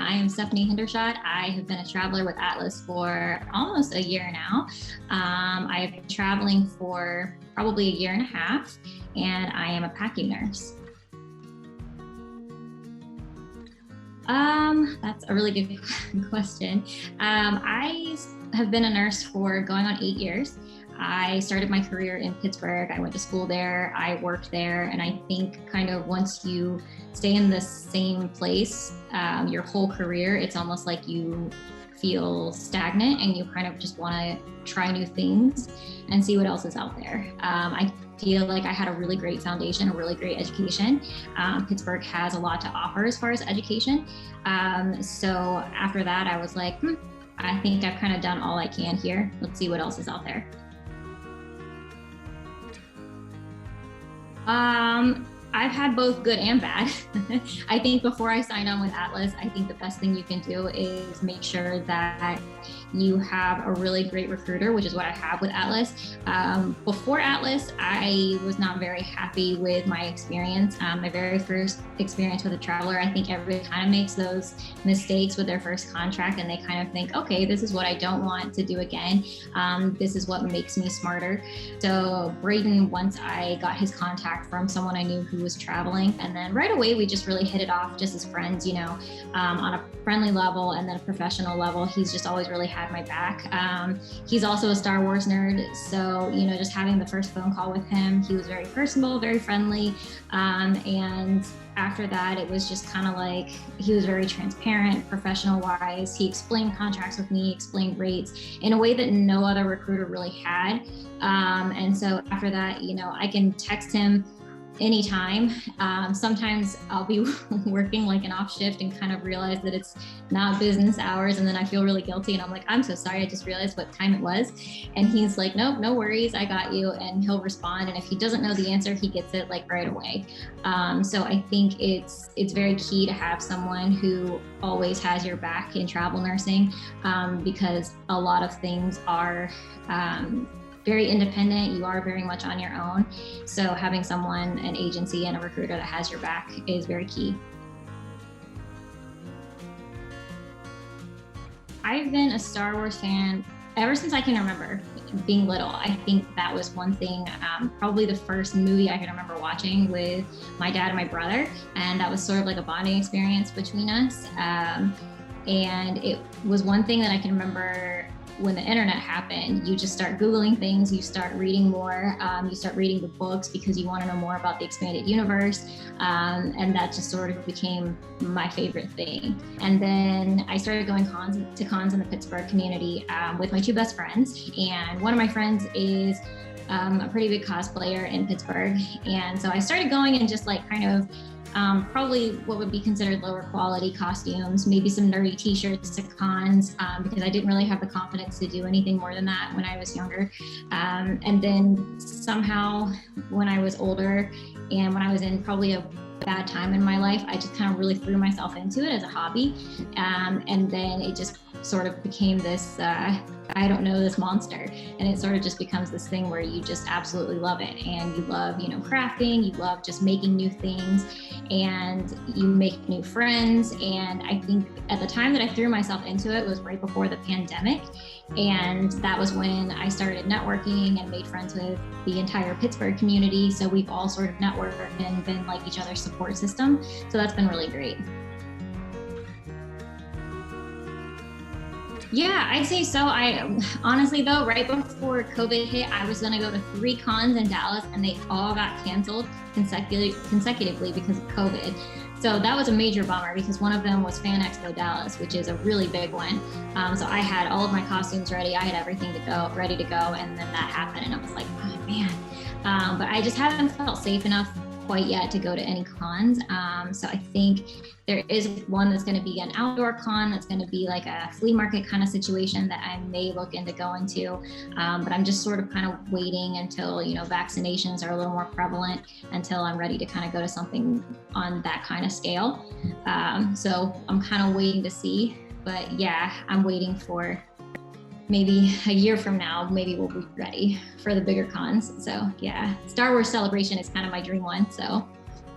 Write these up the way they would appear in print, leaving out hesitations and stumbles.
I am Stephanie Hendershot. I have been a traveler with Atlas for almost a year now. I've been traveling for probably a year and a half, and I am a PACU nurse. That's a really good question. I have been a nurse for going on 8 years. I started my career in Pittsburgh. I went to school there, I worked there, and I think kind of once you stay in the same place your whole career, it's almost like you feel stagnant and you kind of just want to try new things and see what else is out there. I feel like I had a really great foundation, a really great education. Pittsburgh has a lot to offer as far as education. So after that, I was like, I think I've kind of done all I can here. Let's see what else is out there. I've had both good and bad. I think before I signed on with Atlas, I think the best thing you can do is make sure that you have a really great recruiter, which is what I have with Atlas. Before Atlas, I was not very happy with my experience. My very first experience with a traveler, I think everybody kind of makes those mistakes with their first contract, and they kind of think, okay, this is what I don't want to do again. This is what makes me smarter. So Braden, once I got his contact from someone I knew who was traveling, and then right away we just really hit it off just as friends, you know, on a friendly level and then a professional level. He's just always really had my back. He's also a Star Wars nerd, so you know, just having the first phone call with him, he was very personable, very friendly, and after that it was just kind of like he was very transparent, professional wise. He explained contracts with me, explained rates in a way that no other recruiter really had, and so after that, you know, I can text him anytime. Sometimes I'll be working like an off shift and kind of realize that it's not business hours, and then I feel really guilty and I'm like, I'm so sorry, I just realized what time it was. And he's like, nope, no worries, I got you. And he'll respond, and if he doesn't know the answer, he gets it like right away. So I think it's very key to have someone who always has your back in travel nursing, because a lot of things are very independent. You are very much on your own. So having someone, an agency and a recruiter that has your back is very key. I've been a Star Wars fan ever since I can remember, being little. I think that was one thing, probably the first movie I can remember watching with my dad and my brother. And that was sort of like a bonding experience between us. And it was one thing that I can remember. When the internet happened, you just start Googling things, you start reading more, you start reading the books because you want to know more about the expanded universe, and that just sort of became my favorite thing. And then I started going to cons in the Pittsburgh community with my two best friends, and one of my friends is a pretty big cosplayer in Pittsburgh, and so I started going and just like kind of probably what would be considered lower quality costumes, maybe some nerdy t-shirts to cons, because I didn't really have the confidence to do anything more than that when I was younger. And then somehow when I was older and when I was in probably a bad time in my life, I just kind of really threw myself into it as a hobby. And then it just sort of became this, I don't know, this monster. And it sort of just becomes this thing where you just absolutely love it. And you love, you know, crafting, you love just making new things, and you make new friends. And I think at the time that I threw myself into it was right before the pandemic. And that was when I started networking and made friends with the entire Pittsburgh community. So we've all sort of networked and been like each other's support system. So that's been really great. Yeah, I'd say so. I honestly though, right before COVID hit, I was gonna go to 3 cons in Dallas, and they all got canceled consecutively because of COVID. So that was a major bummer, because one of them was Fan Expo Dallas, which is a really big one. So I had all of my costumes ready, I had everything ready to go, and then that happened, and I was like, oh man. But I just haven't felt safe enough quite yet to go to any cons. So I think there is one that's going to be an outdoor con that's going to be like a flea market kind of situation that I may look into going to. But I'm just sort of kind of waiting until, you know, vaccinations are a little more prevalent, until I'm ready to kind of go to something on that kind of scale. So I'm kind of waiting to see, but yeah, I'm waiting for maybe a year from now, maybe we'll be ready for the bigger cons. So yeah, Star Wars Celebration is kind of my dream one. So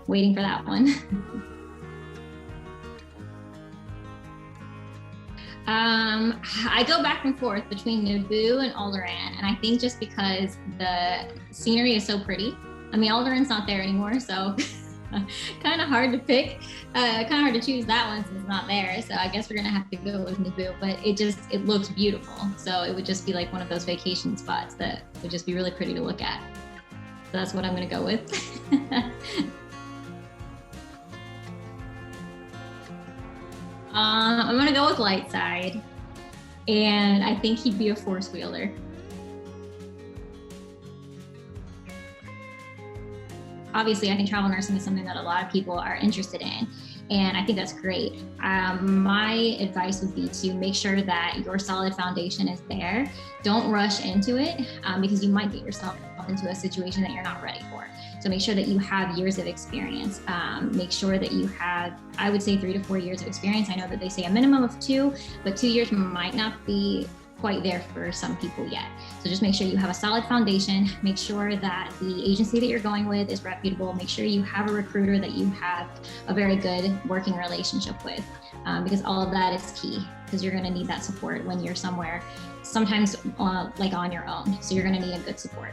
waiting for that one. I go back and forth between Naboo and Alderaan, and I think just because the scenery is so pretty. I mean, Alderaan's not there anymore, so kind of hard to pick. Kind of hard to choose that one since it's not there. So I guess we're gonna have to go with Naboo, but it looks beautiful. So it would just be like one of those vacation spots that would just be really pretty to look at. So that's what I'm gonna go with. I'm gonna go with light side, and I think he'd be a force wielder. Obviously, I think travel nursing is something that a lot of people are interested in, and I think that's great. My advice would be to make sure that your solid foundation is there. Don't rush into it because you might get yourself into a situation that you're not ready for. So make sure that you have years of experience. Make sure that you have, I would say 3 to 4 years of experience. I know that they say a minimum of 2, but 2 years might not be quite there for some people yet. So just make sure you have a solid foundation. Make sure that the agency that you're going with is reputable. Make sure you have a recruiter that you have a very good working relationship with, because all of that is key, because you're gonna need that support when you're somewhere, sometimes like on your own. So you're gonna need a good support.